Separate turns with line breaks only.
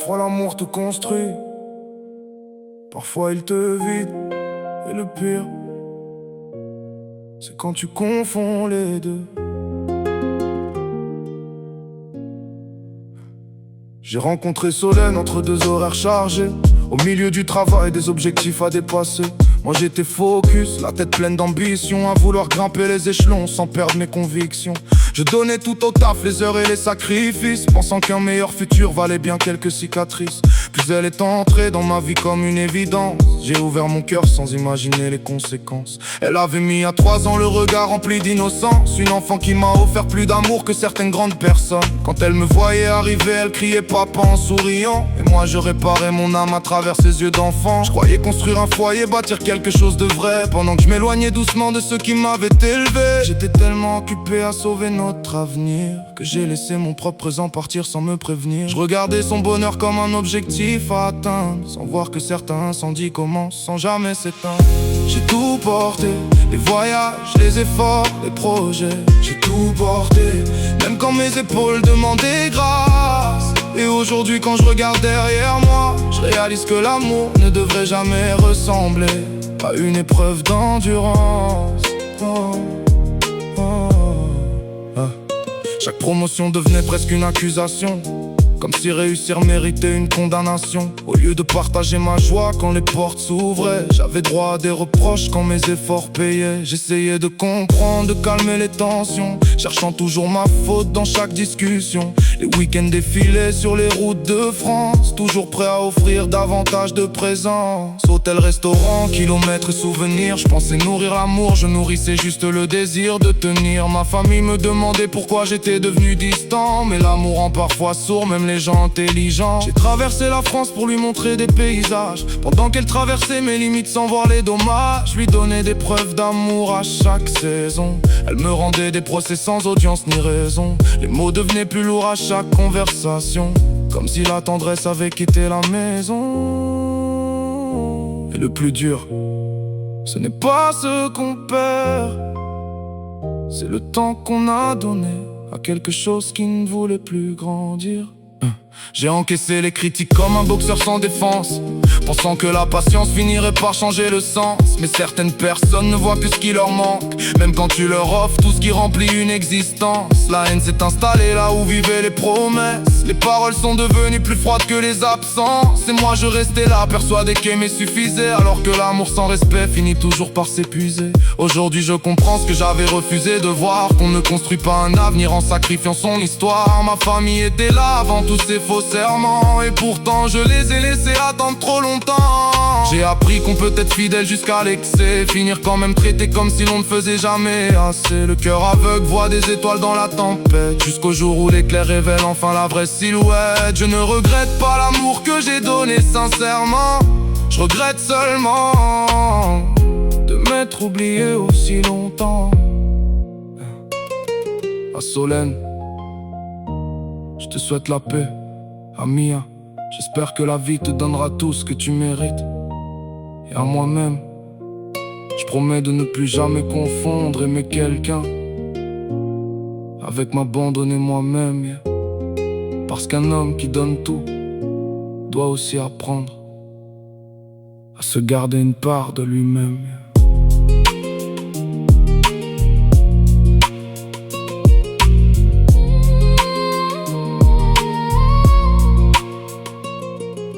Parfois l'amour te construit, parfois il te vide. Et le pire, c'est quand tu confonds les deux. J'ai rencontré Solène entre deux horaires chargés, au milieu du travail, des objectifs à dépasser. Moi j'étais focus, la tête pleine d'ambition, à vouloir grimper les échelons sans perdre mes convictions. Je donnais tout au taf, les heures et les sacrifices, pensant qu'un meilleur futur valait bien quelques cicatrices. Puis elle est entrée dans ma vie comme une évidence. J'ai ouvert mon cœur sans imaginer les conséquences. Elle avait mis à 3 ans le regard rempli d'innocence, une enfant qui m'a offert plus d'amour que certaines grandes personnes. Quand elle me voyait arriver, elle criait papa en souriant, et moi je réparais mon âme à travers ses yeux d'enfant. Je croyais construire un foyer, bâtir quelque chose de vrai, pendant que je m'éloignais doucement de ceux qui m'avaient élevé. J'étais tellement occupé à sauver notre avenir que j'ai laissé mon propre présent partir sans me prévenir. Je regardais son bonheur comme un objectif à atteindre, sans voir que certains incendies commencent sans jamais s'éteindre. J'ai tout porté, les voyages, les efforts, les projets. J'ai tout porté, même quand mes épaules demandaient grâce. Et aujourd'hui quand je regarde derrière moi, je réalise que l'amour ne devrait jamais ressembler à une épreuve d'endurance. Chaque promotion devenait presque une accusation, comme si réussir méritait une condamnation. Au lieu de partager ma joie quand les portes s'ouvraient, j'avais droit à des reproches quand mes efforts payaient. J'essayais de comprendre, de calmer les tensions, cherchant toujours ma faute dans chaque discussion. Les week-ends défilaient sur les routes de France, toujours prêt à offrir davantage de présence. Hôtel, restaurant, kilomètres et souvenirs. Je pensais nourrir l'amour, je nourrissais juste le désir de tenir. Ma famille me demandait pourquoi j'étais devenu distant, mais l'amour rend parfois sourd même les gens intelligents. J'ai traversé la France pour lui montrer des paysages, pendant qu'elle traversait mes limites sans voir les dommages. Je lui donnais des preuves d'amour à chaque saison. Elle me rendait des procès sans audience ni raison. Les mots devenaient plus lourds à chaque conversation, comme si la tendresse avait quitté la maison. Et le plus dur, ce n'est pas ce qu'on perd, c'est le temps qu'on a donné à quelque chose qui ne voulait plus grandir. J'ai encaissé les critiques comme un boxeur sans défense, pensant que la patience finirait par changer le sens. Mais certaines personnes ne voient que ce qui leur manque, même quand tu leur offres tout ce qui remplit une existence. La haine s'est installée là où vivaient les promesses, les paroles sont devenues plus froides que les absences. Et moi je restais là persuadé qu'aimer suffisait, alors que l'amour sans respect finit toujours par s'épuiser. Aujourd'hui je comprends ce que j'avais refusé de voir, qu'on ne construit pas un avenir en sacrifiant son histoire. Ma famille était là avant tous ces faux serments, et pourtant je les ai laissés attendre trop longtemps. J'ai appris qu'on peut être fidèle jusqu'à l'excès, finir quand même traité comme si l'on ne faisait jamais assez. Le cœur aveugle voit des étoiles dans la tempête, jusqu'au jour où l'éclair révèle enfin la vraie silhouette. Je ne regrette pas l'amour que j'ai donné sincèrement, je regrette seulement de m'être oublié aussi longtemps. À Solène, je te souhaite la paix. À Mia, j'espère que la vie te donnera tout ce que tu mérites. Et à moi-même, je promets de ne plus jamais confondre aimer quelqu'un avec m'abandonner moi-même, yeah. Parce qu'un homme qui donne tout doit aussi apprendre à se garder une part de lui-même, yeah.